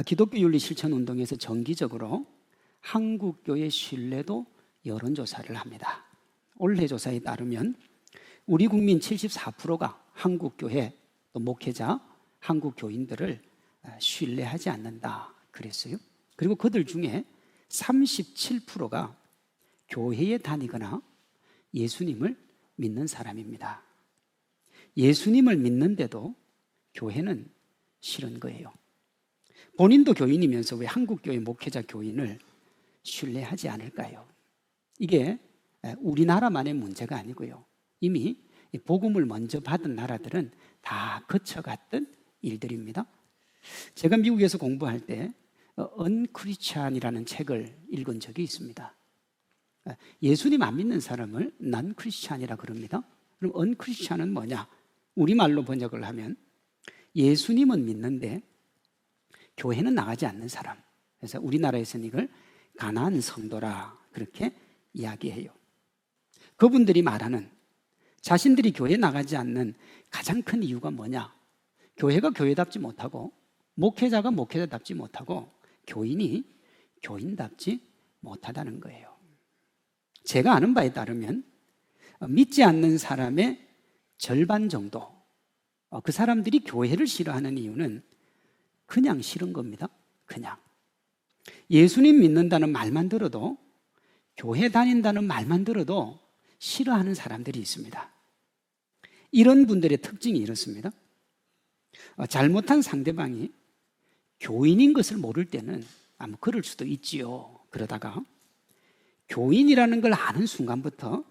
기독교 윤리 실천 운동에서 정기적으로 한국교회 신뢰도 여론조사를 합니다. 올해 조사에 따르면 우리 국민 74%가 한국교회 또 목회자, 한국교인들을 신뢰하지 않는다 그랬어요. 그리고 그들 중에 37%가 교회에 다니거나 예수님을 믿는 사람입니다. 예수님을 믿는데도 교회는 싫은 거예요. 본인도 교인이면서 왜 한국교회 목회자 교인을 신뢰하지 않을까요? 이게 우리나라만의 문제가 아니고요. 이미 복음을 먼저 받은 나라들은 다 거쳐갔던 일들입니다. 제가 미국에서 공부할 때 언크리스찬이라는 책을 읽은 적이 있습니다. 예수님 안 믿는 사람을 난 크리스찬이라 그럽니다. 그럼 언크리스찬은 뭐냐? 우리말로 번역을 하면 예수님은 믿는데 교회는 나가지 않는 사람. 그래서 우리나라에서는 이걸 가난한 성도라 그렇게 이야기해요. 그분들이 말하는 자신들이 교회에 나가지 않는 가장 큰 이유가 뭐냐? 교회가 교회답지 못하고 목회자가 목회자답지 못하고 교인이 교인답지 못하다는 거예요. 제가 아는 바에 따르면 믿지 않는 사람의 절반 정도, 그 사람들이 교회를 싫어하는 이유는 그냥 싫은 겁니다. 그냥. 예수님 믿는다는 말만 들어도, 교회 다닌다는 말만 들어도 싫어하는 사람들이 있습니다. 이런 분들의 특징이 이렇습니다. 잘못한 상대방이 교인인 것을 모를 때는 그럴 수도 있지요. 그러다가 교인이라는 걸 아는 순간부터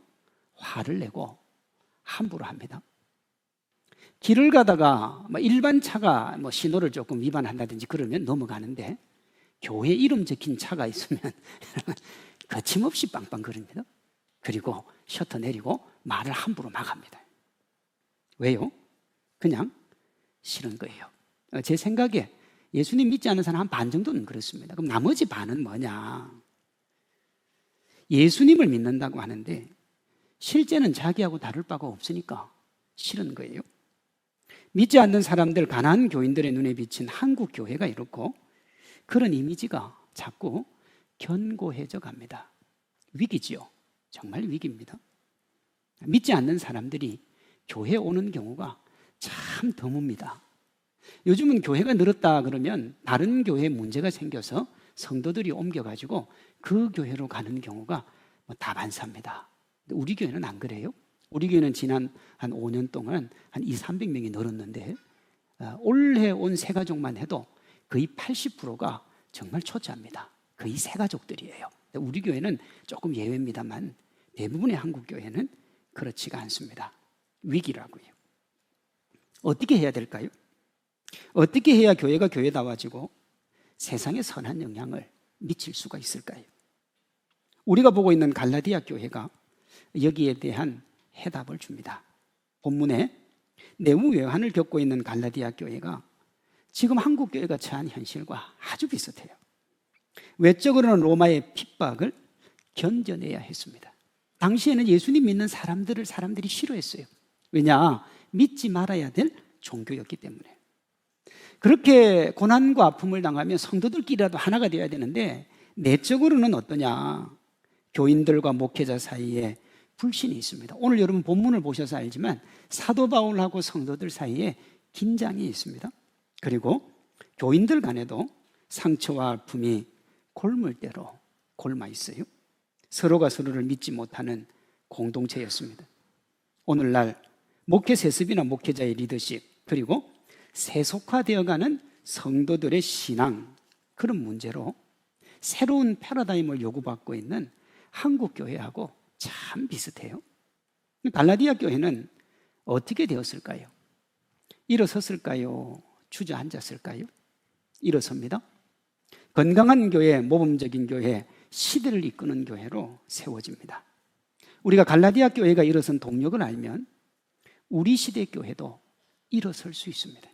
화를 내고 함부로 합니다. 길을 가다가 일반 차가 신호를 조금 위반한다든지 그러면 넘어가는데 교회 이름 적힌 차가 있으면 거침없이 빵빵거립니다. 그리고 셔터 내리고 말을 함부로 막 합니다. 왜요? 그냥 싫은 거예요. 제 생각에 예수님 믿지 않는 사람 한 반 정도는 그렇습니다. 그럼 나머지 반은 뭐냐? 예수님을 믿는다고 하는데 실제는 자기하고 다를 바가 없으니까 싫은 거예요. 믿지 않는 사람들, 가난한 교인들의 눈에 비친 한국 교회가 이렇고 그런 이미지가 자꾸 견고해져 갑니다. 위기지요. 정말 위기입니다. 믿지 않는 사람들이 교회에 오는 경우가 참 드뭅니다. 요즘은 교회가 늘었다 그러면 다른 교회에 문제가 생겨서 성도들이 옮겨가지고 그 교회로 가는 경우가 다반사입니다. 우리 교회는 안 그래요. 우리 교회는 지난 한 5년 동안 한 200~300명이 늘었는데 올해 온 새 가족만 해도 거의 80%가 정말 초짜입니다. 거의 새 가족들이에요. 우리 교회는 조금 예외입니다만 대부분의 한국 교회는 그렇지가 않습니다. 위기라고요. 어떻게 해야 될까요? 어떻게 해야 교회가 교회다워지고 세상에 선한 영향을 미칠 수가 있을까요? 우리가 보고 있는 갈라디아 교회가 여기에 대한 해답을 줍니다. 본문에 내무외환을 겪고 있는 갈라디아 교회가 지금 한국 교회가 처한 현실과 아주 비슷해요. 외적으로는 로마의 핍박을 견뎌내야 했습니다. 당시에는 예수님 믿는 사람들이 싫어했어요. 왜냐? 믿지 말아야 될 종교였기 때문에. 그렇게 고난과 아픔을 당하면 성도들끼리라도 하나가 되어야 되는데 내적으로는 어떠냐? 교인들과 목회자 사이에 불신이 있습니다. 오늘 여러분 본문을 보셔서 알지만 사도 바울하고 성도들 사이에 긴장이 있습니다. 그리고 교인들 간에도 상처와 아픔이 골물대로 골마 있어요. 서로가 서로를 믿지 못하는 공동체였습니다. 오늘날 목회 세습이나 목회자의 리더십 그리고 세속화되어가는 성도들의 신앙, 그런 문제로 새로운 패러다임을 요구받고 있는 한국 교회하고 참 비슷해요. 갈라디아 교회는 어떻게 되었을까요? 일어섰을까요? 주저앉았을까요? 일어섭니다. 건강한 교회, 모범적인 교회, 시대를 이끄는 교회로 세워집니다. 우리가 갈라디아 교회가 일어선 동력을 알면 우리 시대 교회도 일어설 수 있습니다.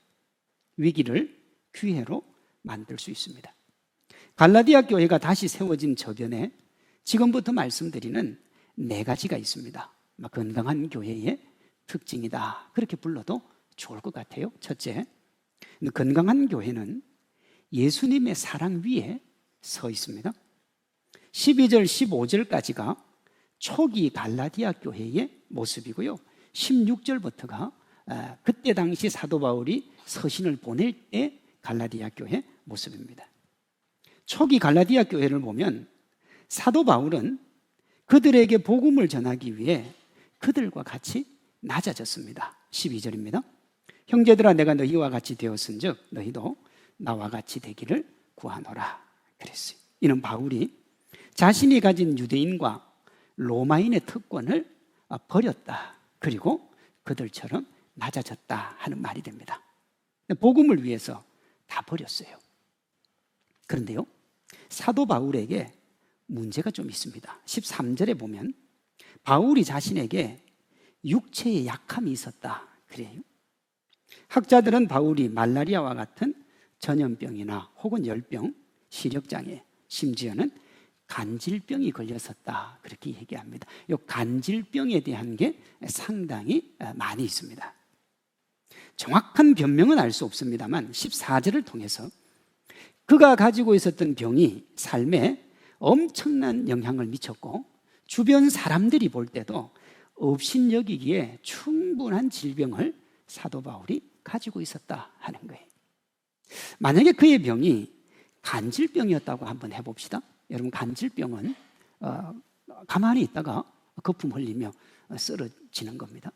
위기를 기회로 만들 수 있습니다. 갈라디아 교회가 다시 세워진 저변에 지금부터 말씀드리는 4가지가 있습니다. 건강한 교회의 특징이다. 그렇게 불러도 좋을 것 같아요. 첫째, 건강한 교회는 예수님의 사랑 위에 서 있습니다. 12절, 15절까지가 초기 갈라디아 교회의 모습이고요. 16절부터가 그때 당시 사도 바울이 서신을 보낼 때 갈라디아 교회 모습입니다. 초기 갈라디아 교회를 보면 사도 바울은 그들에게 복음을 전하기 위해 그들과 같이 낮아졌습니다. 12절입니다. 형제들아 내가 너희와 같이 되었은즉 너희도 나와 같이 되기를 구하노라 그랬어요. 이는 바울이 자신이 가진 유대인과 로마인의 특권을 버렸다. 그리고 그들처럼 낮아졌다 하는 말이 됩니다. 복음을 위해서 다 버렸어요. 그런데요, 사도 바울에게 문제가 좀 있습니다. 13절에 보면 바울이 자신에게 육체의 약함이 있었다 그래요. 학자들은 바울이 말라리아와 같은 전염병이나 혹은 열병, 시력장애, 심지어는 간질병이 걸렸었다 그렇게 얘기합니다. 이 간질병에 대한 게 상당히 많이 있습니다. 정확한 변명은 알 수 없습니다만 14절을 통해서 그가 가지고 있었던 병이 삶에 엄청난 영향을 미쳤고 주변 사람들이 볼 때도 업신여기기에 충분한 질병을 사도 바울이 가지고 있었다 하는 거예요. 만약에 그의 병이 간질병이었다고 한번 해봅시다. 여러분, 간질병은 가만히 있다가 거품 흘리며 쓰러지는 겁니다.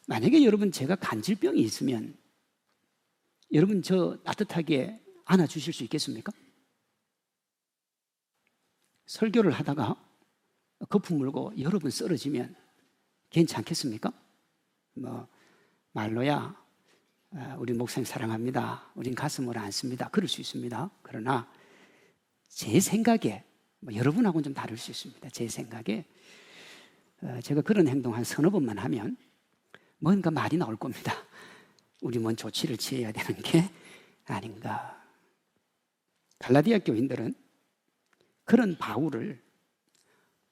만약에 여러분 제가 간질병이 있으면 여러분 저 따뜻하게 안아주실 수 있겠습니까? 설교를 하다가 거품 물고 여러분 쓰러지면 괜찮겠습니까? 말로야 우리 목사님 사랑합니다. 우린 가슴으로 안습니다. 그럴 수 있습니다. 그러나 제 생각에 여러분하고는 좀 다를 수 있습니다. 제 생각에 제가 그런 행동 한 서너 번만 하면 뭔가 말이 나올 겁니다. 우리 뭔 조치를 취해야 되는 게 아닌가. 갈라디아 교인들은 그런 바울을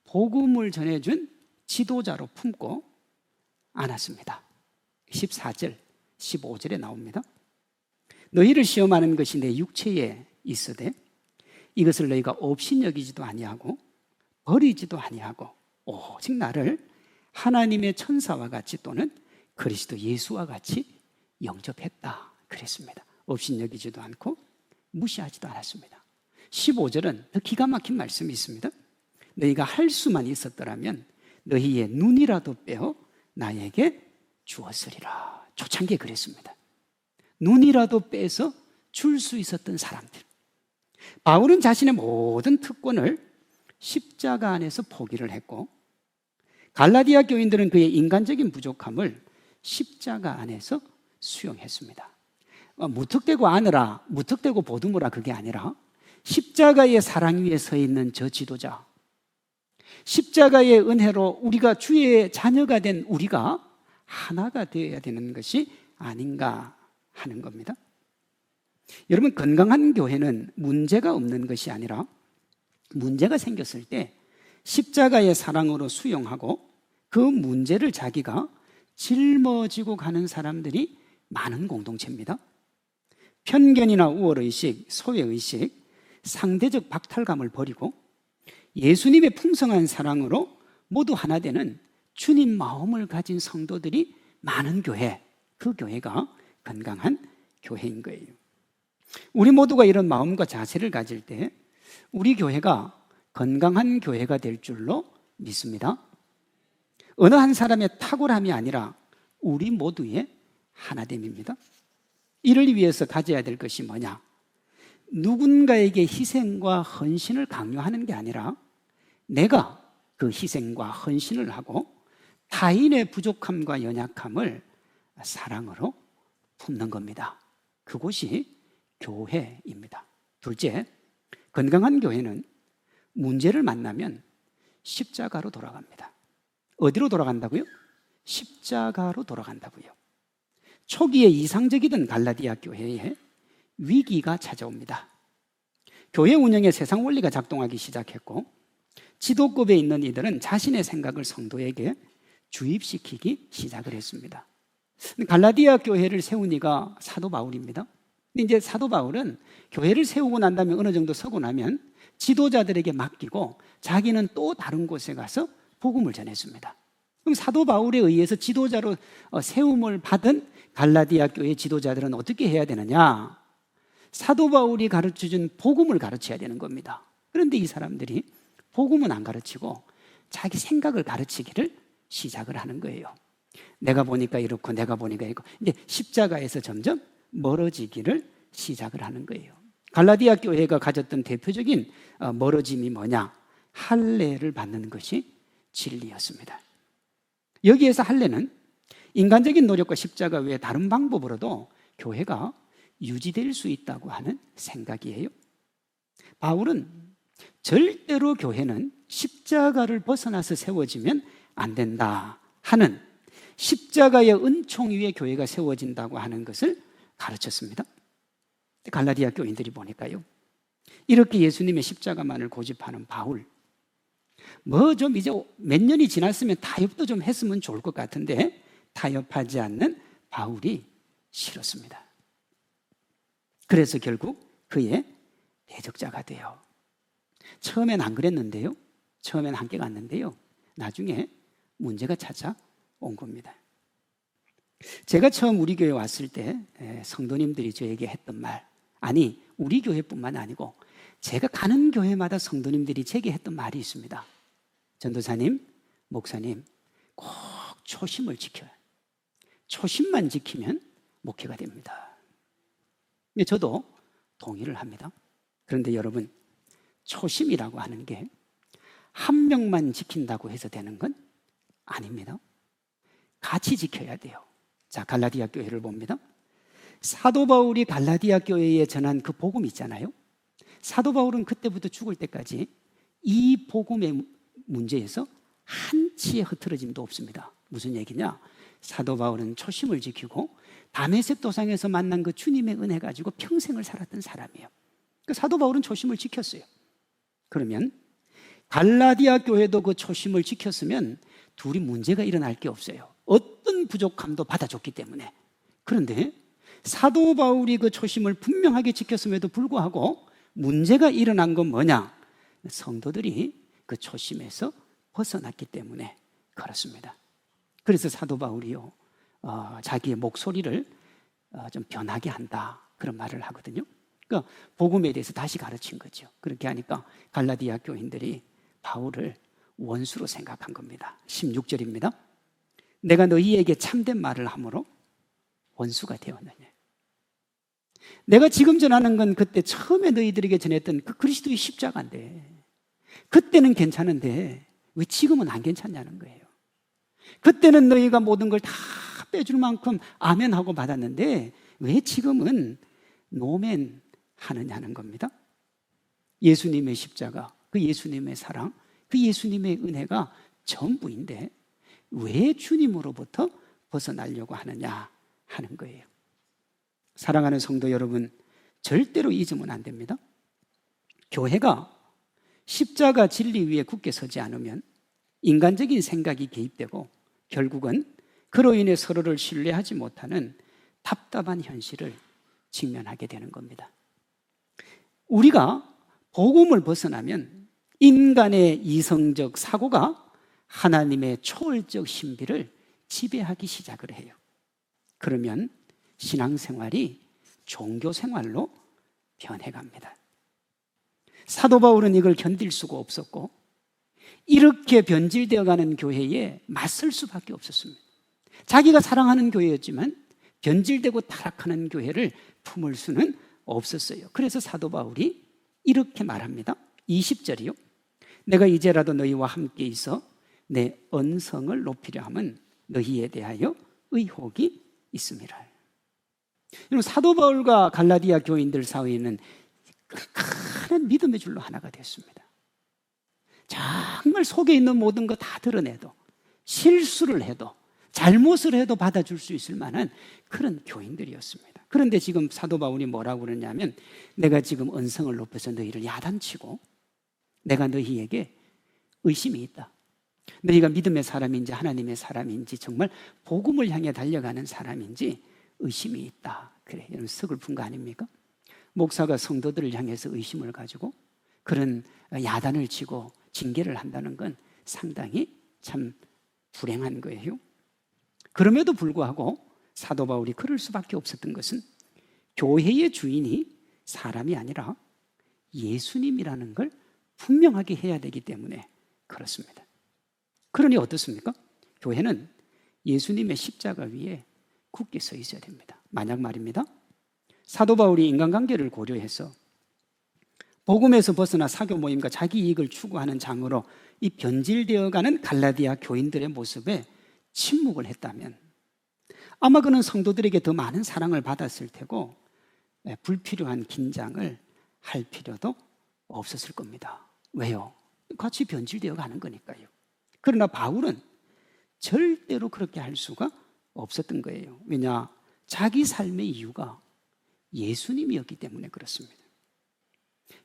복음을 전해준 지도자로 품고 안았습니다. 14절, 15절에 나옵니다. 너희를 시험하는 것이 내 육체에 있으되 이것을 너희가 업신여기지도 아니하고 버리지도 아니하고 오직 나를 하나님의 천사와 같이 또는 그리스도 예수와 같이 영접했다 그랬습니다. 업신여기지도 않고 무시하지도 않았습니다. 15절은 더 기가 막힌 말씀이 있습니다. 너희가 할 수만 있었더라면 너희의 눈이라도 빼어 나에게 주었으리라. 초창기에 그랬습니다. 눈이라도 빼서 줄 수 있었던 사람들. 바울은 자신의 모든 특권을 십자가 안에서 포기를 했고 갈라디아 교인들은 그의 인간적인 부족함을 십자가 안에서 수용했습니다. 무턱대고 안으라, 무턱대고 보듬으라 그게 아니라 십자가의 사랑 위에 서 있는 저 지도자, 십자가의 은혜로 우리가 주의 자녀가 된 우리가 하나가 되어야 되는 것이 아닌가 하는 겁니다. 여러분, 건강한 교회는 문제가 없는 것이 아니라 문제가 생겼을 때 십자가의 사랑으로 수용하고 그 문제를 자기가 짊어지고 가는 사람들이 많은 공동체입니다. 편견이나 우월의식, 소외의식, 상대적 박탈감을 버리고 예수님의 풍성한 사랑으로 모두 하나 되는 주님 마음을 가진 성도들이 많은 교회, 그 교회가 건강한 교회인 거예요. 우리 모두가 이런 마음과 자세를 가질 때 우리 교회가 건강한 교회가 될 줄로 믿습니다. 어느 한 사람의 탁월함이 아니라 우리 모두의 하나됨입니다. 이를 위해서 가져야 될 것이 뭐냐? 누군가에게 희생과 헌신을 강요하는 게 아니라 내가 그 희생과 헌신을 하고 타인의 부족함과 연약함을 사랑으로 품는 겁니다. 그곳이 교회입니다. 둘째, 건강한 교회는 문제를 만나면 십자가로 돌아갑니다. 어디로 돌아간다고요? 십자가로 돌아간다고요. 초기에 이상적이던 갈라디아 교회에 위기가 찾아옵니다. 교회 운영에 세상 원리가 작동하기 시작했고 지도급에 있는 이들은 자신의 생각을 성도에게 주입시키기 시작을 했습니다. 갈라디아 교회를 세운 이가 사도 바울입니다. 근데 이제 사도 바울은 교회를 세우고 난 다음에 어느 정도 서고 나면 지도자들에게 맡기고 자기는 또 다른 곳에 가서 복음을 전했습니다. 그럼 사도 바울에 의해서 지도자로 세움을 받은 갈라디아 교회 지도자들은 어떻게 해야 되느냐? 사도 바울이 가르쳐준 복음을 가르쳐야 되는 겁니다. 그런데 이 사람들이 복음은 안 가르치고 자기 생각을 가르치기를 시작을 하는 거예요. 내가 보니까 이렇고 내가 보니까 이렇고, 이제 십자가에서 점점 멀어지기를 시작을 하는 거예요. 갈라디아 교회가 가졌던 대표적인 멀어짐이 뭐냐? 할례를 받는 것이 진리였습니다. 여기에서 할례는 인간적인 노력과 십자가 외에 다른 방법으로도 교회가 유지될 수 있다고 하는 생각이에요. 바울은 절대로 교회는 십자가를 벗어나서 세워지면 안 된다 하는, 십자가의 은총 위에 교회가 세워진다고 하는 것을 가르쳤습니다. 갈라디아 교인들이 보니까요, 이렇게 예수님의 십자가만을 고집하는 바울, 뭐 좀 이제 몇 년이 지났으면 타협도 좀 했으면 좋을 것 같은데 타협하지 않는 바울이 싫었습니다. 그래서 결국 그의 대적자가 돼요. 처음엔 안 그랬는데요, 처음엔 함께 갔는데요, 나중에 문제가 찾아온 겁니다. 제가 처음 우리 교회 왔을 때 성도님들이 저에게 했던 말, 아니 우리 교회뿐만 아니고 제가 가는 교회마다 성도님들이 제게 했던 말이 있습니다. 전도사님, 목사님, 꼭 초심을 지켜요. 초심만 지키면 목회가 됩니다. 근데 저도 동의를 합니다. 그런데 여러분, 초심이라고 하는 게 한 명만 지킨다고 해서 되는 건 아닙니다. 같이 지켜야 돼요. 자, 갈라디아 교회를 봅니다. 사도 바울이 갈라디아 교회에 전한 그 복음 있잖아요. 사도 바울은 그때부터 죽을 때까지 이 복음의 문제에서 한치의 흐트러짐도 없습니다. 무슨 얘기냐? 사도 바울은 초심을 지키고 다메섹 도상에서 만난 그 주님의 은혜 가지고 평생을 살았던 사람이에요. 그 사도 바울은 초심을 지켰어요. 그러면 갈라디아 교회도 그 초심을 지켰으면 둘이 문제가 일어날 게 없어요. 어떤 부족함도 받아줬기 때문에. 그런데 사도 바울이 그 초심을 분명하게 지켰음에도 불구하고 문제가 일어난 건 뭐냐? 성도들이 그 초심에서 벗어났기 때문에 그렇습니다. 그래서 사도 바울이요, 자기의 목소리를 좀 변하게 한다, 그런 말을 하거든요. 그러니까 복음에 대해서 다시 가르친 거죠. 그렇게 하니까 갈라디아 교인들이 바울을 원수로 생각한 겁니다. 16절입니다. 내가 너희에게 참된 말을 함으로 원수가 되었느냐. 내가 지금 전하는 건 그때 처음에 너희들에게 전했던 그 그리스도의 십자가인데, 그때는 괜찮은데 왜 지금은 안 괜찮냐는 거예요. 그때는 너희가 모든 걸 다 빼줄 만큼 아멘하고 받았는데 왜 지금은 노멘 하느냐는 겁니다. 예수님의 십자가, 그 예수님의 사랑, 그 예수님의 은혜가 전부인데 왜 주님으로부터 벗어나려고 하느냐 하는 거예요. 사랑하는 성도 여러분, 절대로 잊으면 안 됩니다. 교회가 십자가 진리 위에 굳게 서지 않으면 인간적인 생각이 개입되고 결국은 그로 인해 서로를 신뢰하지 못하는 답답한 현실을 직면하게 되는 겁니다. 우리가 복음을 벗어나면 인간의 이성적 사고가 하나님의 초월적 신비를 지배하기 시작을 해요. 그러면 신앙생활이 종교생활로 변해갑니다. 사도 바울은 이걸 견딜 수가 없었고 이렇게 변질되어가는 교회에 맞설 수밖에 없었습니다. 자기가 사랑하는 교회였지만 변질되고 타락하는 교회를 품을 수는 없었어요. 그래서 사도 바울이 이렇게 말합니다. 20절이요. 내가 이제라도 너희와 함께 있어 내 언성을 높이려 함은 너희에 대하여 의혹이 있음이라. 여러분, 사도 바울과 갈라디아 교인들 사이에는 큰 믿음의 줄로 하나가 됐습니다. 정말 속에 있는 모든 거 다 드러내도, 실수를 해도, 잘못을 해도 받아줄 수 있을 만한 그런 교인들이었습니다. 그런데 지금 사도 바울이 뭐라고 그러냐면, 내가 지금 언성을 높여서 너희를 야단치고 내가 너희에게 의심이 있다. 너희가 믿음의 사람인지 하나님의 사람인지 정말 복음을 향해 달려가는 사람인지 의심이 있다. 그래, 여러분 서글픈 거 아닙니까? 목사가 성도들을 향해서 의심을 가지고 그런 야단을 치고 징계를 한다는 건 상당히 참 불행한 거예요. 그럼에도 불구하고 사도 바울이 그럴 수밖에 없었던 것은 교회의 주인이 사람이 아니라 예수님이라는 걸 분명하게 해야 되기 때문에 그렇습니다. 그러니 어떻습니까? 교회는 예수님의 십자가 위에 굳게 서 있어야 됩니다. 만약 말입니다, 사도 바울이 인간관계를 고려해서 복음에서 벗어나 사교 모임과 자기 이익을 추구하는 장으로 이 변질되어가는 갈라디아 교인들의 모습에 침묵을 했다면 아마 그는 성도들에게 더 많은 사랑을 받았을 테고 불필요한 긴장을 할 필요도 없었을 겁니다. 왜요? 같이 변질되어 가는 거니까요. 그러나 바울은 절대로 그렇게 할 수가 없었던 거예요. 왜냐? 자기 삶의 이유가 예수님이었기 때문에 그렇습니다.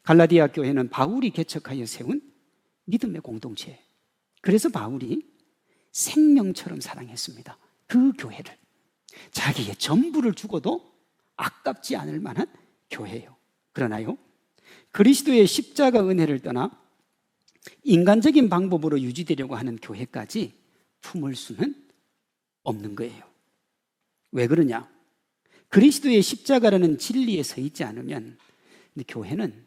갈라디아 교회는 바울이 개척하여 세운 믿음의 공동체. 그래서 바울이 생명처럼 사랑했습니다. 그 교회를. 자기의 전부를 주고도 아깝지 않을 만한 교회예요. 그러나요, 그리스도의 십자가 은혜를 떠나 인간적인 방법으로 유지되려고 하는 교회까지 품을 수는 없는 거예요. 왜 그러냐? 그리스도의 십자가라는 진리에 서 있지 않으면 교회는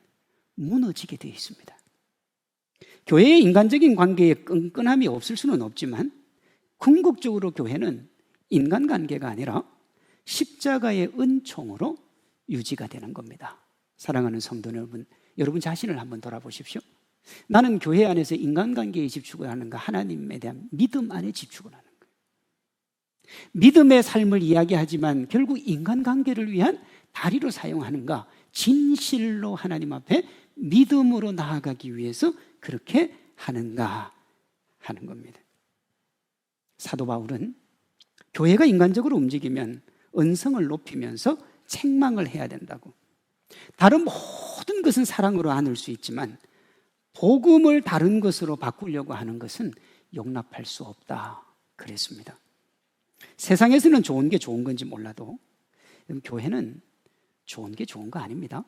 무너지게 되어 있습니다. 교회의 인간적인 관계에 끈끈함이 없을 수는 없지만 궁극적으로 교회는 인간관계가 아니라 십자가의 은총으로 유지가 되는 겁니다. 사랑하는 성도 여러분, 여러분 자신을 한번 돌아보십시오. 나는 교회 안에서 인간관계에 집중을 하는가, 하나님에 대한 믿음 안에 집중을 하는가? 믿음의 삶을 이야기하지만 결국 인간관계를 위한 다리로 사용하는가, 진실로 하나님 앞에 믿음으로 나아가기 위해서 그렇게 하는가 하는 겁니다. 사도 바울은 교회가 인간적으로 움직이면 언성을 높이면서 책망을 해야 된다고, 다른 모든 것은 사랑으로 안을 수 있지만 복음을 다른 것으로 바꾸려고 하는 것은 용납할 수 없다 그랬습니다. 세상에서는 좋은 게 좋은 건지 몰라도 교회는 좋은 게 좋은 거 아닙니다.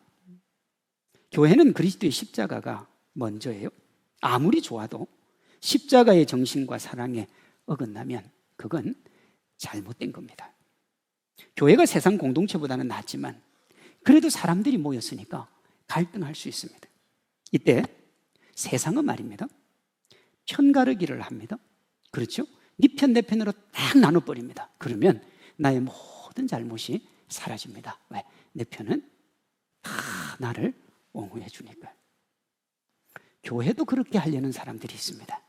교회는 그리스도의 십자가가 먼저예요. 아무리 좋아도 십자가의 정신과 사랑에 어긋나면 그건 잘못된 겁니다. 교회가 세상 공동체보다는 낫지만 그래도 사람들이 모였으니까 갈등할 수 있습니다. 이때 세상은 말입니다, 편가르기를 합니다. 그렇죠? 네 편 내 편으로 딱 나눠버립니다. 그러면 나의 모든 잘못이 사라집니다. 왜? 내 편은 다 나를 옹호해 주니까. 교회도 그렇게 하려는 사람들이 있습니다.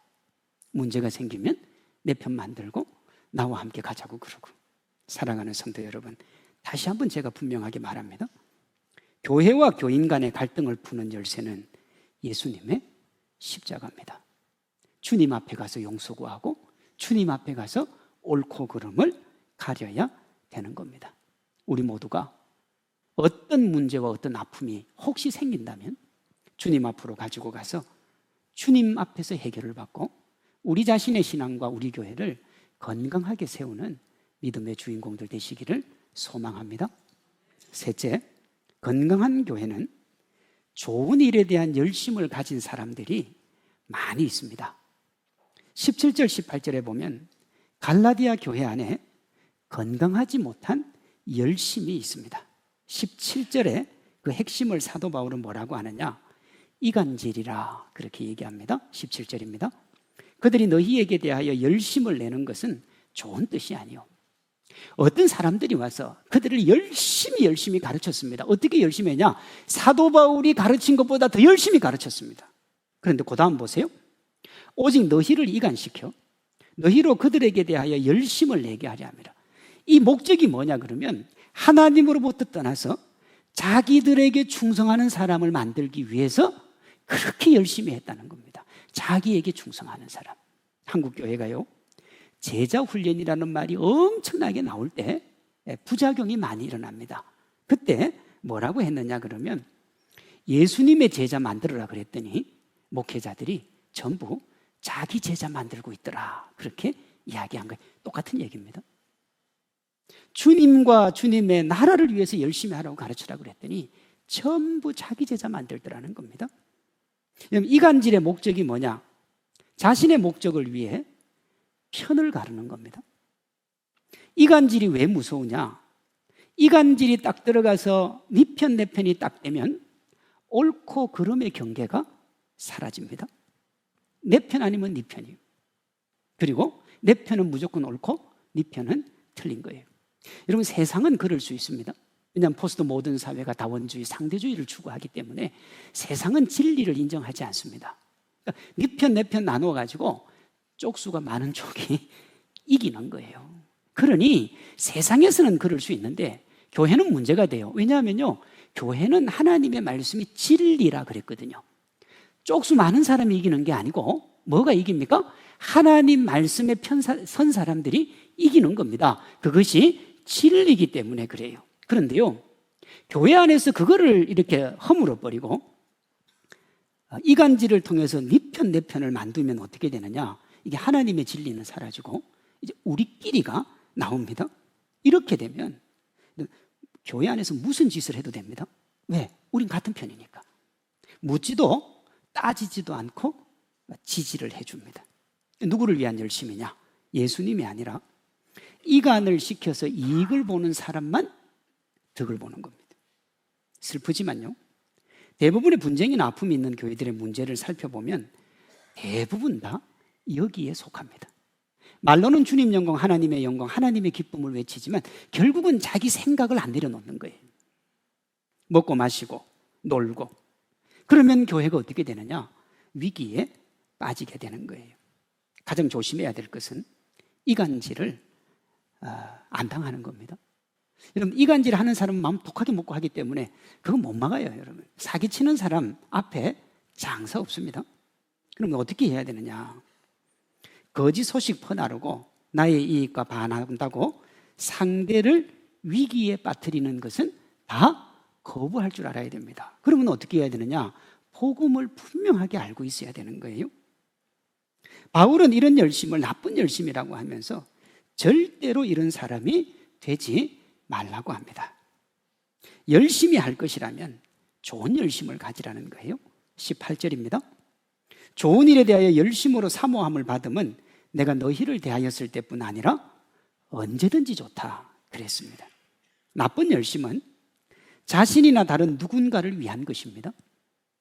문제가 생기면 내 편 만들고 나와 함께 가자고 그러고. 사랑하는 성도 여러분, 다시 한번 제가 분명하게 말합니다. 교회와 교인 간의 갈등을 푸는 열쇠는 예수님의 십자가입니다. 주님 앞에 가서 용서 구하고 주님 앞에 가서 옳고 그름을 가려야 되는 겁니다. 우리 모두가 어떤 문제와 어떤 아픔이 혹시 생긴다면 주님 앞으로 가지고 가서 주님 앞에서 해결을 받고 우리 자신의 신앙과 우리 교회를 건강하게 세우는 믿음의 주인공들 되시기를 소망합니다. 셋째, 건강한 교회는 좋은 일에 대한 열심을 가진 사람들이 많이 있습니다. 17절, 18절에 보면 갈라디아 교회 안에 건강하지 못한 열심이 있습니다. 17절에 그 핵심을 사도 바울은 뭐라고 하느냐? 이간질이라 그렇게 얘기합니다. 17절입니다. 그들이 너희에게 대하여 열심을 내는 것은 좋은 뜻이 아니요. 어떤 사람들이 와서 그들을 열심히 가르쳤습니다. 어떻게 열심히 했냐? 사도 바울이 가르친 것보다 더 열심히 가르쳤습니다. 그런데 그 다음 보세요. 오직 너희를 이간시켜 너희로 그들에게 대하여 열심을 내게 하려 합니다. 이 목적이 뭐냐 그러면 하나님으로부터 떠나서 자기들에게 충성하는 사람을 만들기 위해서 그렇게 열심히 했다는 겁니다. 자기에게 충성하는 사람. 한국 교회가요, 제자 훈련이라는 말이 엄청나게 나올 때 부작용이 많이 일어납니다. 그때 뭐라고 했느냐 그러면 예수님의 제자 만들어라 그랬더니 목회자들이 전부 자기 제자 만들고 있더라 그렇게 이야기한 거예요. 똑같은 얘기입니다. 주님과 주님의 나라를 위해서 열심히 하라고 가르치라고 그랬더니 전부 자기 제자 만들더라는 겁니다. 이간질의 목적이 뭐냐? 자신의 목적을 위해 편을 가르는 겁니다. 이간질이 왜 무서우냐? 이간질이 딱 들어가서 네 편, 내 편이 딱 되면 옳고 그름의 경계가 사라집니다. 내 편 아니면 네 편이에요. 그리고 내 편은 무조건 옳고 네 편은 틀린 거예요. 여러분, 세상은 그럴 수 있습니다. 왜냐하면 포스트 모던 사회가 다원주의, 상대주의를 추구하기 때문에 세상은 진리를 인정하지 않습니다. 그러니까 네 편, 내 편 나누어가지고 쪽수가 많은 쪽이 이기는 거예요. 그러니 세상에서는 그럴 수 있는데 교회는 문제가 돼요. 왜냐하면요, 교회는 하나님의 말씀이 진리라 그랬거든요. 쪽수 많은 사람이 이기는 게 아니고 뭐가 이깁니까? 하나님 말씀에 선 사람들이 이기는 겁니다. 그것이 진리이기 때문에 그래요. 그런데요, 교회 안에서 그거를 이렇게 허물어버리고 이간질을 통해서 네 편, 내 편을 만들면 어떻게 되느냐? 이게 하나님의 진리는 사라지고 이제 우리끼리가 나옵니다. 이렇게 되면 교회 안에서 무슨 짓을 해도 됩니다. 왜? 우린 같은 편이니까. 묻지도 따지지도 않고 지지를 해줍니다. 누구를 위한 열심이냐? 예수님이 아니라 이간을 시켜서 이익을 보는 사람만 덕을 보는 겁니다. 슬프지만요, 대부분의 분쟁이나 아픔이 있는 교회들의 문제를 살펴보면 대부분 다 여기에 속합니다. 말로는 주님 영광, 하나님의 영광, 하나님의 기쁨을 외치지만 결국은 자기 생각을 안 내려놓는 거예요. 먹고 마시고 놀고. 그러면 교회가 어떻게 되느냐? 위기에 빠지게 되는 거예요. 가장 조심해야 될 것은 이간질을 안 당하는 겁니다. 여러분, 이간질 하는 사람은 마음 독하게 먹고 하기 때문에 그건 못 막아요. 여러분, 사기치는 사람 앞에 장사 없습니다. 그럼 어떻게 해야 되느냐? 거짓 소식 퍼나르고 나의 이익과 반한다고 상대를 위기에 빠뜨리는 것은 다 거부할 줄 알아야 됩니다. 그러면 어떻게 해야 되느냐? 복음을 분명하게 알고 있어야 되는 거예요. 바울은 이런 열심을 나쁜 열심이라고 하면서 절대로 이런 사람이 되지 말라고 합니다. 열심히 할 것이라면 좋은 열심을 가지라는 거예요. 18절입니다. 좋은 일에 대하여 열심으로 사모함을 받으면 내가 너희를 대하였을 때뿐 아니라 언제든지 좋다 그랬습니다. 나쁜 열심은 자신이나 다른 누군가를 위한 것입니다.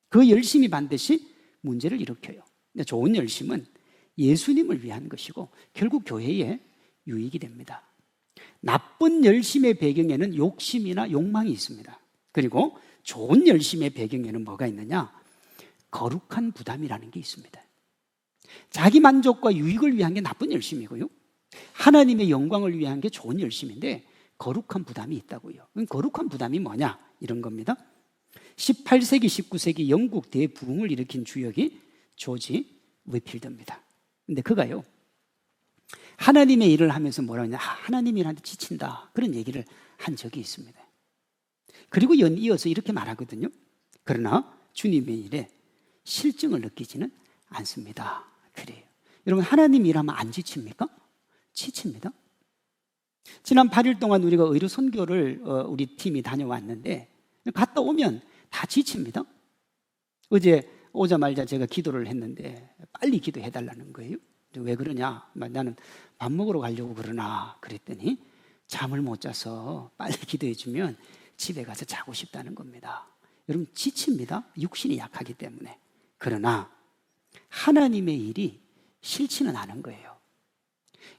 그 열심이 반드시 문제를 일으켜요. 근데 좋은 열심은 예수님을 위한 것이고 결국 교회에 유익이 됩니다. 나쁜 열심의 배경에는 욕심이나 욕망이 있습니다. 그리고 좋은 열심의 배경에는 뭐가 있느냐? 거룩한 부담이라는 게 있습니다. 자기 만족과 유익을 위한 게 나쁜 열심이고요, 하나님의 영광을 위한 게 좋은 열심인데 거룩한 부담이 있다고요. 거룩한 부담이 뭐냐? 이런 겁니다. 18세기, 19세기 영국 대부흥을 일으킨 주역이 조지 위필드입니다. 근데 그가요, 하나님의 일을 하면서 뭐라 하냐? 하나님이 나한테 지친다, 그런 얘기를 한 적이 있습니다. 그리고 이어서 이렇게 말하거든요. 그러나 주님의 일에 실증을 느끼지는 않습니다. 그래요. 여러분, 하나님 일하면 안 지칩니까? 지칩니다. 지난 8일 동안 우리가 의료 선교를 우리 팀이 다녀왔는데 갔다 오면 다 지칩니다. 어제 오자마자 제가 기도를 했는데 빨리 기도해달라는 거예요. 왜 그러냐? 나는 밥 먹으러 가려고 그러나 그랬더니 잠을 못 자서 빨리 기도해주면 집에 가서 자고 싶다는 겁니다. 여러분, 지칩니다. 육신이 약하기 때문에. 그러나 하나님의 일이 싫지는 않은 거예요.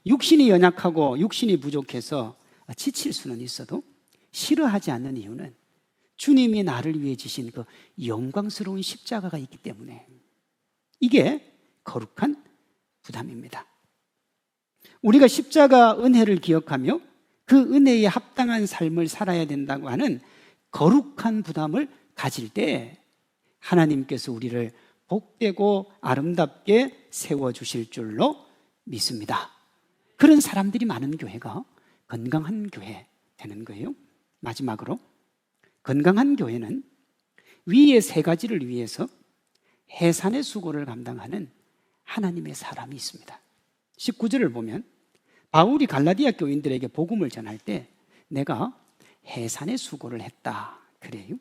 육신이 연약하고 육신이 부족해서 지칠 수는 있어도 싫어하지 않는 이유는 주님이 나를 위해 지신 그 영광스러운 십자가가 있기 때문에 이게 거룩한 부담입니다. 우리가 십자가 은혜를 기억하며 그 은혜에 합당한 삶을 살아야 된다고 하는 거룩한 부담을 가질 때 하나님께서 우리를 복되고 아름답게 세워주실 줄로 믿습니다. 그런 사람들이 많은 교회가 건강한 교회 되는 거예요. 마지막으로, 건강한 교회는 위의 세 가지를 위해서 해산의 수고를 감당하는 하나님의 사람이 있습니다. 19절을 보면 바울이 갈라디아 교인들에게 복음을 전할 때 내가 해산의 수고를 했다 그래요.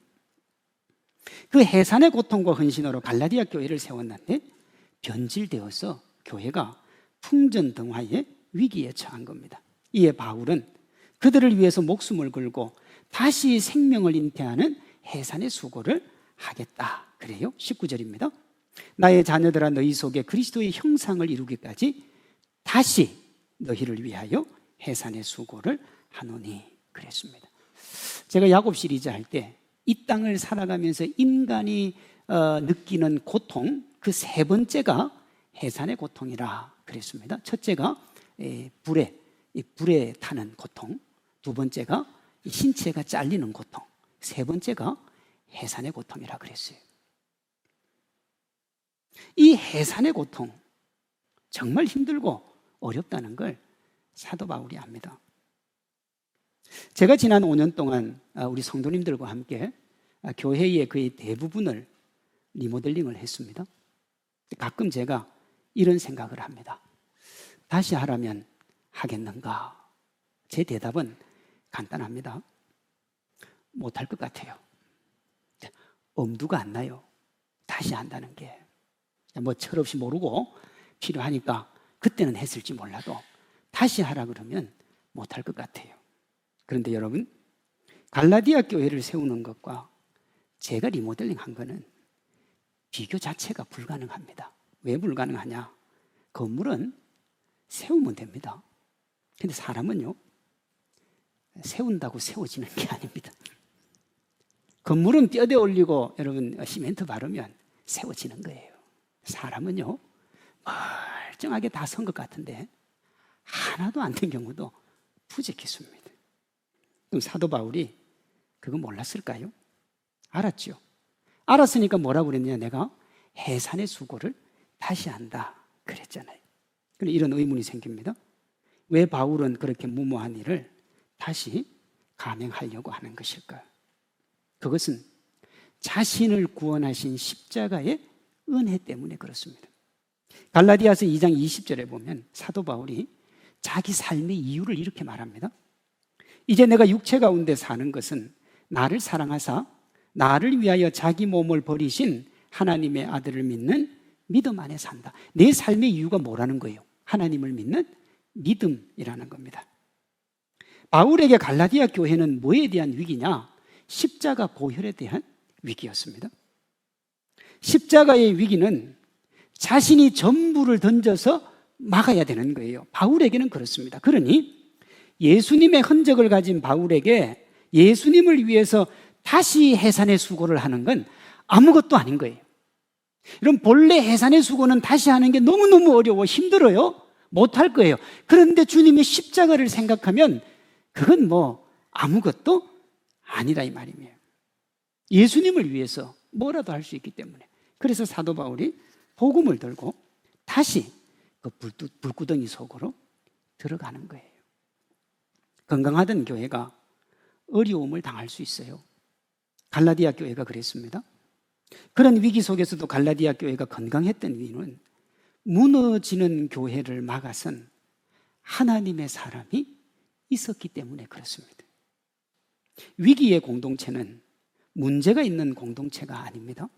그 해산의 고통과 헌신으로 갈라디아 교회를 세웠는데 변질되어서 교회가 풍전등화의 위기에 처한 겁니다. 이에 바울은 그들을 위해서 목숨을 걸고 다시 생명을 잉태하는 해산의 수고를 하겠다 그래요. 19절입니다. 나의 자녀들아 너희 속에 그리스도의 형상을 이루기까지 다시 너희를 위하여 해산의 수고를 하노니 그랬습니다. 제가 야곱 시리즈 할 때 이 땅을 살아가면서 인간이 느끼는 고통 그 세 번째가 해산의 고통이라 그랬습니다. 첫째가 불에 타는 고통, 두 번째가 신체가 잘리는 고통, 세 번째가 해산의 고통이라 그랬어요. 이 해산의 고통 정말 힘들고 어렵다는 걸 사도 바울이 압니다. 제가 지난 5년 동안 우리 성도님들과 함께 교회의 거의 대부분을 리모델링을 했습니다. 가끔 제가 이런 생각을 합니다. 다시 하라면 하겠는가? 제 대답은 간단합니다. 못할 것 같아요. 엄두가 안 나요. 다시 한다는 게. 뭐 철없이 모르고 필요하니까 그때는 했을지 몰라도 다시 하라 그러면 못할 것 같아요. 그런데 여러분, 갈라디아 교회를 세우는 것과 제가 리모델링 한 거는 비교 자체가 불가능합니다. 왜 불가능하냐? 건물은 세우면 됩니다. 근데 사람은요, 세운다고 세워지는 게 아닙니다. 건물은 뼈대 올리고 여러분 시멘트 바르면 세워지는 거예요. 사람은요, 멀쩡하게 다 선 것 같은데 하나도 안 된 경우도 부족했습니다. 그럼 사도 바울이 그거 몰랐을까요? 알았죠. 알았으니까 뭐라고 그랬냐? 내가 해산의 수고를 다시 한다 그랬잖아요. 그런데 이런 의문이 생깁니다. 왜 바울은 그렇게 무모한 일을 다시 감행하려고 하는 것일까? 그것은 자신을 구원하신 십자가의 은혜 때문에 그렇습니다. 갈라디아서 2장 20절에 보면 사도 바울이 자기 삶의 이유를 이렇게 말합니다. 이제 내가 육체 가운데 사는 것은 나를 사랑하사 나를 위하여 자기 몸을 버리신 하나님의 아들을 믿는 믿음 안에 산다. 내 삶의 이유가 뭐라는 거예요? 하나님을 믿는 믿음이라는 겁니다. 바울에게 갈라디아 교회는 뭐에 대한 위기냐? 십자가 보혈에 대한 위기였습니다. 십자가의 위기는 자신이 전부를 던져서 막아야 되는 거예요. 바울에게는 그렇습니다. 그러니 예수님의 흔적을 가진 바울에게 예수님을 위해서 다시 해산의 수고를 하는 건 아무것도 아닌 거예요. 여러분, 본래 해산의 수고는 다시 하는 게 너무너무 어려워 힘들어요. 못할 거예요. 그런데 주님의 십자가를 생각하면 그건 뭐 아무것도 아니라 이 말이에요. 예수님을 위해서 뭐라도 할 수 있기 때문에. 그래서 사도 바울이 복음을 들고 다시 그 불구덩이 속으로 들어가는 거예요. 건강하던 교회가 어려움을 당할 수 있어요. 갈라디아 교회가 그랬습니다. 그런 위기 속에서도 갈라디아 교회가 건강했던 이유는 무너지는 교회를 막아선 하나님의 사람이 있었기 때문에 그렇습니다. 위기의 공동체는 문제가 있는 공동체가 아닙니다.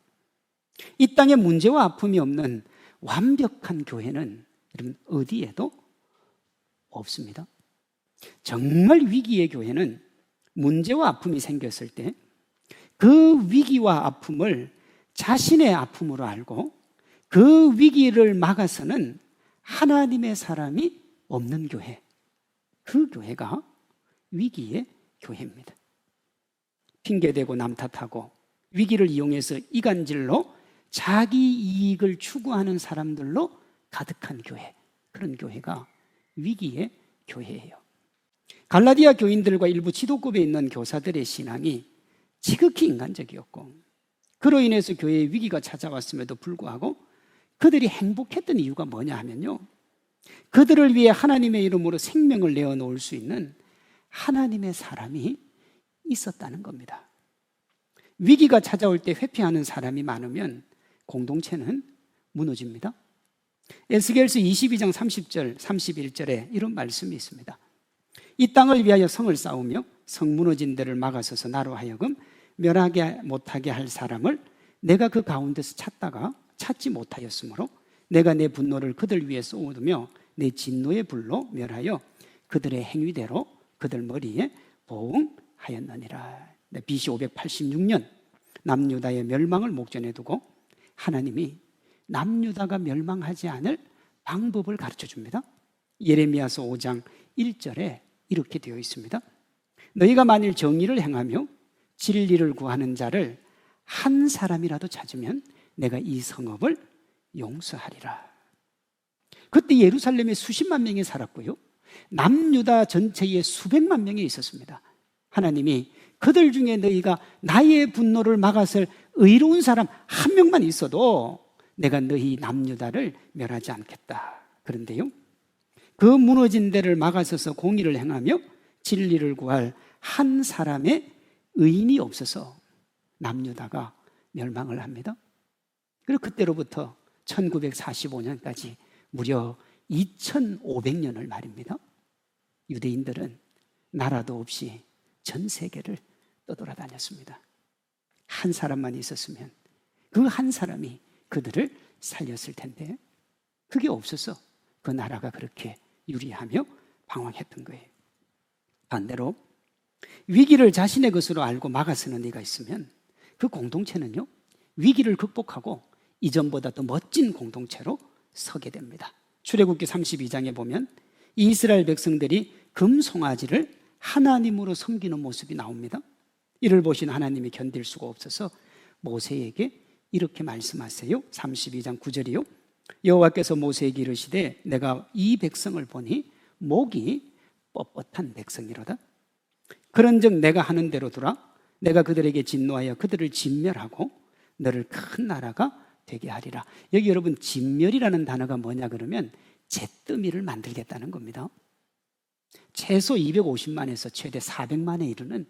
이 땅에 문제와 아픔이 없는 완벽한 교회는 여러분 어디에도 없습니다. 정말 위기의 교회는 문제와 아픔이 생겼을 때 그 위기와 아픔을 자신의 아픔으로 알고 그 위기를 막아서는 하나님의 사람이 없는 교회, 그 교회가 위기의 교회입니다. 핑계대고 남 탓하고 위기를 이용해서 이간질로 자기 이익을 추구하는 사람들로 가득한 교회, 그런 교회가 위기의 교회예요. 갈라디아 교인들과 일부 지도급에 있는 교사들의 신앙이 지극히 인간적이었고 그로 인해서 교회에 위기가 찾아왔음에도 불구하고 그들이 행복했던 이유가 뭐냐 하면요, 그들을 위해 하나님의 이름으로 생명을 내어놓을 수 있는 하나님의 사람이 있었다는 겁니다. 위기가 찾아올 때 회피하는 사람이 많으면 공동체는 무너집니다. 에스겔서 22장 30절, 31절에 이런 말씀이 있습니다. 이 땅을 위하여 성을 쌓으며 성 무너진 데를 막아서서 나로 하여금 멸하게 못하게 할 사람을 내가 그 가운데서 찾다가 찾지 못하였으므로 내가 내 분노를 그들 위에 쏟으며 내 진노의 불로 멸하여 그들의 행위대로 그들 머리에 보응하였느니라. BC 586년 남유다의 멸망을 목전에 두고 하나님이 남유다가 멸망하지 않을 방법을 가르쳐 줍니다. 예레미야서 5장 1절에 이렇게 되어 있습니다. 너희가 만일 정의를 행하며 진리를 구하는 자를 한 사람이라도 찾으면 내가 이 성읍을 용서하리라. 그때 예루살렘에 수십만 명이 살았고요, 남유다 전체에 수백만 명이 있었습니다. 하나님이 그들 중에 너희가 나의 분노를 막았을 의로운 사람 한 명만 있어도 내가 너희 남유다를 멸하지 않겠다. 그런데요, 그 무너진 데를 막아서서 공의를 행하며 진리를 구할 한 사람의 의인이 없어서 남유다가 멸망을 합니다. 그리고 그때로부터 1945년까지 무려 2500년을 말입니다. 유대인들은 나라도 없이 전 세계를 떠돌아다녔습니다. 한 사람만 있었으면 그 한 사람이 그들을 살렸을 텐데 그게 없어서 그 나라가 그렇게 유리하며 방황했던 거예요. 반대로 위기를 자신의 것으로 알고 막아서는 이가 있으면 그 공동체는요, 위기를 극복하고 이전보다 더 멋진 공동체로 서게 됩니다. 출애굽기 32장에 보면 이스라엘 백성들이 금송아지를 하나님으로 섬기는 모습이 나옵니다. 이를 보신 하나님이 견딜 수가 없어서 모세에게 이렇게 말씀하세요. 32장 9절이요. 여호와께서 모세에게 이르시되 내가 이 백성을 보니 목이 뻣뻣한 백성이로다. 그런즉 내가 하는 대로 두라. 내가 그들에게 진노하여 그들을 진멸하고 너를 큰 나라가 되게 하리라. 여기 여러분 진멸이라는 단어가 뭐냐 그러면 잿더미를 만들겠다는 겁니다. 최소 250만에서 최대 400만에 이르는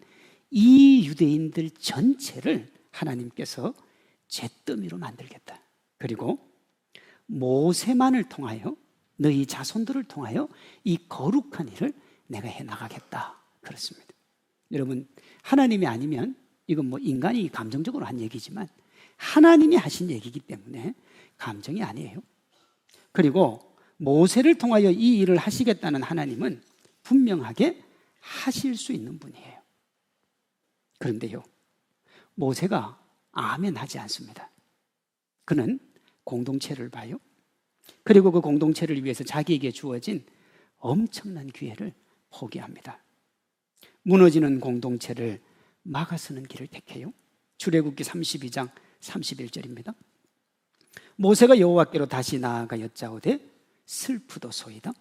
이 유대인들 전체를 하나님께서 잿더미로 만들겠다. 그리고 모세만을 통하여 너희 자손들을 통하여 이 거룩한 일을 내가 해나가겠다. 그렇습니다. 여러분, 하나님이 아니면 이건 뭐 인간이 감정적으로 한 얘기지만 하나님이 하신 얘기이기 때문에 감정이 아니에요. 그리고 모세를 통하여 이 일을 하시겠다는 하나님은 분명하게 하실 수 있는 분이에요. 그런데요, 모세가 아멘 하지 않습니다. 그는 공동체를 봐요. 그리고 그 공동체를 위해서 자기에게 주어진 엄청난 기회를 포기합니다. 무너지는 공동체를 막아서는 길을 택해요. 출애굽기 32장 31절입니다. 모세가 여호와께로 다시 나아가 여짜오되 슬프도소이다.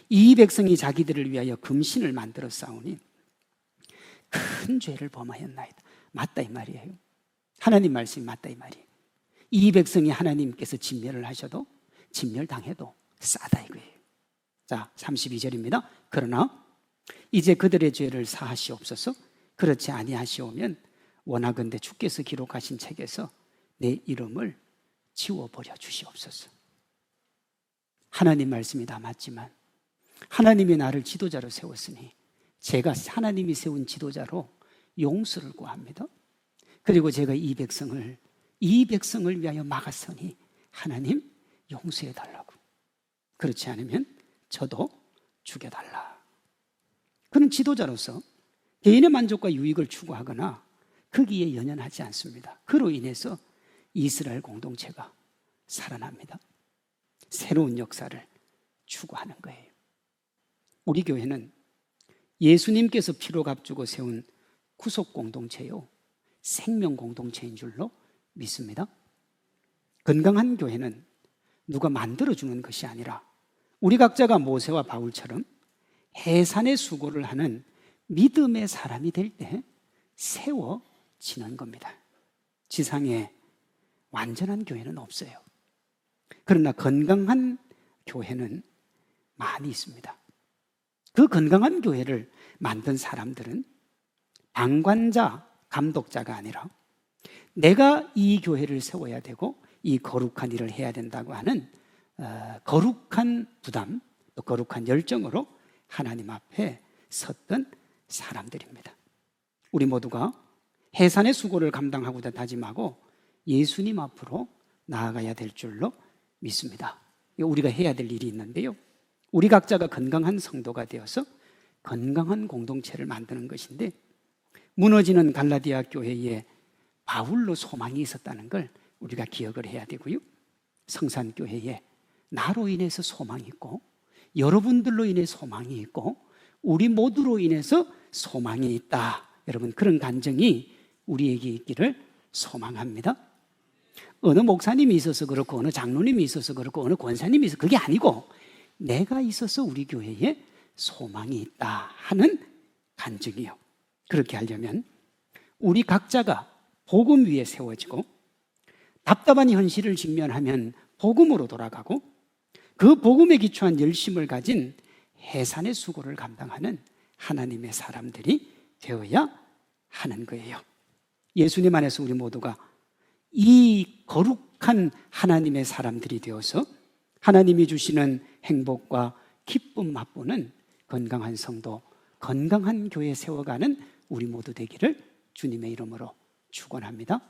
이 백성이 자기들을 위하여 금신을 만들어 싸우니 큰 죄를 범하였나이다. 맞다 이 말이에요. 하나님 말씀이 맞다 이 말이에요. 이 백성이 하나님께서 진멸을 하셔도 진멸당해도 싸다 이거예요. 자, 32절입니다. 그러나 이제 그들의 죄를 사하시옵소서. 그렇지 아니하시오면 원하건대 주께서 기록하신 책에서 내 이름을 지워버려 주시옵소서. 하나님 말씀이 다 맞지만 하나님이 나를 지도자로 세웠으니 제가 하나님이 세운 지도자로 용서를 구합니다. 그리고 제가 이 백성을 위하여 막았으니 하나님 용서해 달라고. 그렇지 않으면 저도 죽여달라. 그는 지도자로서 개인의 만족과 유익을 추구하거나 거기에 연연하지 않습니다. 그로 인해서 이스라엘 공동체가 살아납니다. 새로운 역사를 추구하는 거예요. 우리 교회는 예수님께서 피로 값주고 세운 구속 공동체요, 생명 공동체인 줄로 믿습니다. 건강한 교회는 누가 만들어주는 것이 아니라 우리 각자가 모세와 바울처럼 해산의 수고를 하는 믿음의 사람이 될 때 세워지는 겁니다. 지상에 완전한 교회는 없어요. 그러나 건강한 교회는 많이 있습니다. 그 건강한 교회를 만든 사람들은 방관자, 감독자가 아니라 내가 이 교회를 세워야 되고 이 거룩한 일을 해야 된다고 하는 거룩한 부담, 또 거룩한 열정으로 하나님 앞에 섰던 사람들입니다. 우리 모두가 해산의 수고를 감당하고자 다짐하고 예수님 앞으로 나아가야 될 줄로 믿습니다. 우리가 해야 될 일이 있는데요, 우리 각자가 건강한 성도가 되어서 건강한 공동체를 만드는 것인데, 무너지는 갈라디아 교회에 바울로 소망이 있었다는 걸 우리가 기억을 해야 되고요, 성산교회에 나로 인해서 소망이 있고, 여러분들로 인해 소망이 있고, 우리 모두로 인해서 소망이 있다. 여러분, 그런 간증이 우리에게 있기를 소망합니다. 어느 목사님이 있어서 그렇고, 어느 장로님이 있어서 그렇고, 어느 권사님이 있어서 그게 아니고, 내가 있어서 우리 교회에 소망이 있다 하는 간증이요. 그렇게 하려면 우리 각자가 복음 위에 세워지고, 답답한 현실을 직면하면 복음으로 돌아가고, 그 복음에 기초한 열심을 가진 해산의 수고를 감당하는 하나님의 사람들이 되어야 하는 거예요. 예수님 안에서 우리 모두가 이 거룩한 하나님의 사람들이 되어서 하나님이 주시는 행복과 기쁨 맛보는 건강한 성도, 건강한 교회 세워가는 우리 모두 되기를 주님의 이름으로 축원합니다.